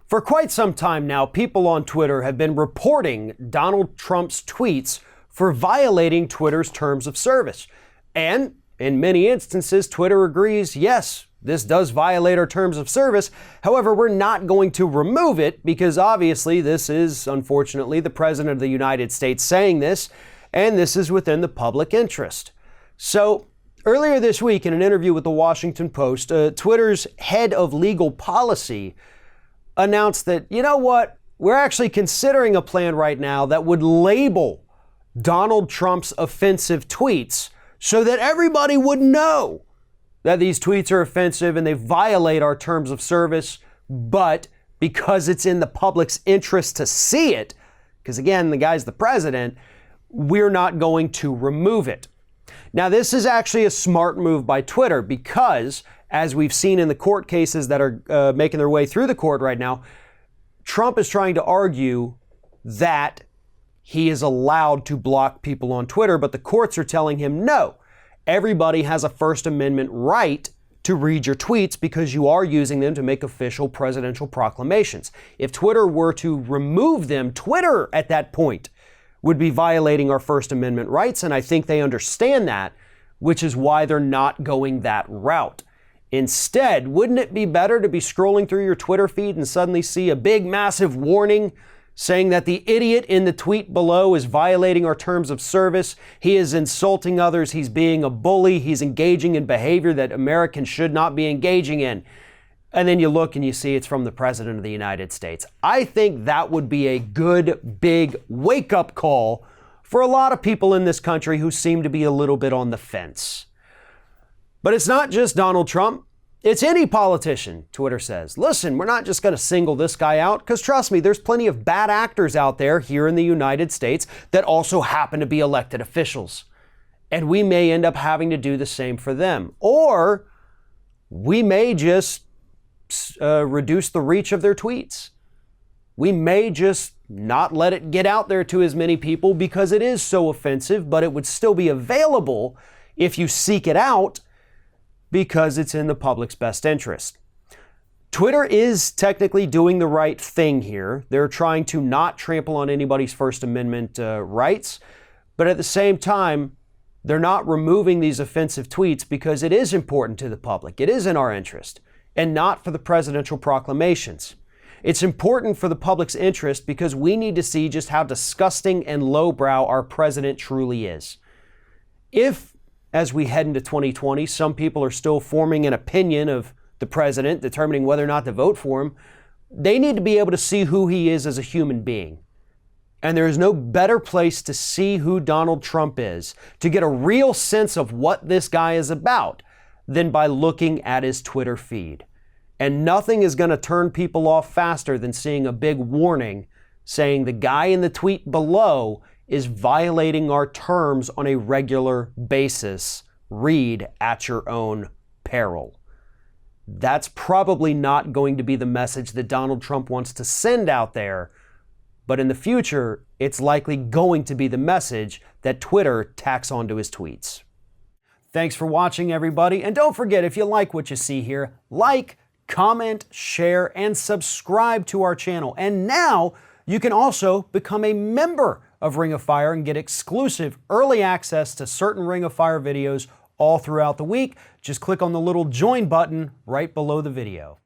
For quite some time now, people on Twitter have been reporting Donald Trump's tweets for violating Twitter's terms of service. And in many instances, Twitter agrees, yes, this does violate our terms of service. However, we're not going to remove it because obviously this is, unfortunately, the President of the United States saying this, and this is within the public interest. So earlier this week, in an interview with the Washington Post, Twitter's head of legal policy announced that, you know what, we're actually considering a plan right now that would label Donald Trump's offensive tweets so that everybody would know that these tweets are offensive and they violate our terms of service. But because it's in the public's interest to see it, because again, the guy's the president, we're not going to remove it. Now, this is actually a smart move by Twitter because, as we've seen in the court cases that are making their way through the court right now, Trump is trying to argue that he is allowed to block people on Twitter, but the courts are telling him no. Everybody has a First Amendment right to read your tweets because you are using them to make official presidential proclamations. If Twitter were to remove them, Twitter at that point would be violating our First Amendment rights, and I think they understand that, which is why they're not going that route. Instead, wouldn't it be better to be scrolling through your Twitter feed and suddenly see a big, massive warning saying that the idiot in the tweet below is violating our terms of service, he is insulting others, he's being a bully, he's engaging in behavior that Americans should not be engaging in? And then you look and you see it's from the President of the United States. I think that would be a good, big wake-up call for a lot of people in this country who seem to be a little bit on the fence. But it's not just Donald Trump. It's any politician, Twitter says. Listen, we're not just going to single this guy out, because trust me, there's plenty of bad actors out there here in the United States that also happen to be elected officials. And we may end up having to do the same for them. Or we may just reduce the reach of their tweets. We may just not let it get out there to as many people because it is so offensive, but it would still be available if you seek it out because it's in the public's best interest. Twitter is technically doing the right thing here. They're trying to not trample on anybody's First Amendment rights, but at the same time, they're not removing these offensive tweets because it is important to the public. It is in our interest, and not for the presidential proclamations. It's important for the public's interest because we need to see just how disgusting and lowbrow our president truly is. If, as we head into 2020, some people are still forming an opinion of the president, determining whether or not to vote for him, they need to be able to see who he is as a human being. And there is no better place to see who Donald Trump is, to get a real sense of what this guy is about, than by looking at his Twitter feed. And nothing is going to turn people off faster than seeing a big warning saying the guy in the tweet below is violating our terms on a regular basis. Read at your own peril. That's probably not going to be the message that Donald Trump wants to send out there, but in the future, it's likely going to be the message that Twitter tacks onto his tweets. Thanks for watching, everybody, and don't forget, if you like what you see here, like, comment, share, and subscribe to our channel. And now you can also become a member of Ring of Fire and get exclusive early access to certain Ring of Fire videos all throughout the week. Just click on the little join button right below the video.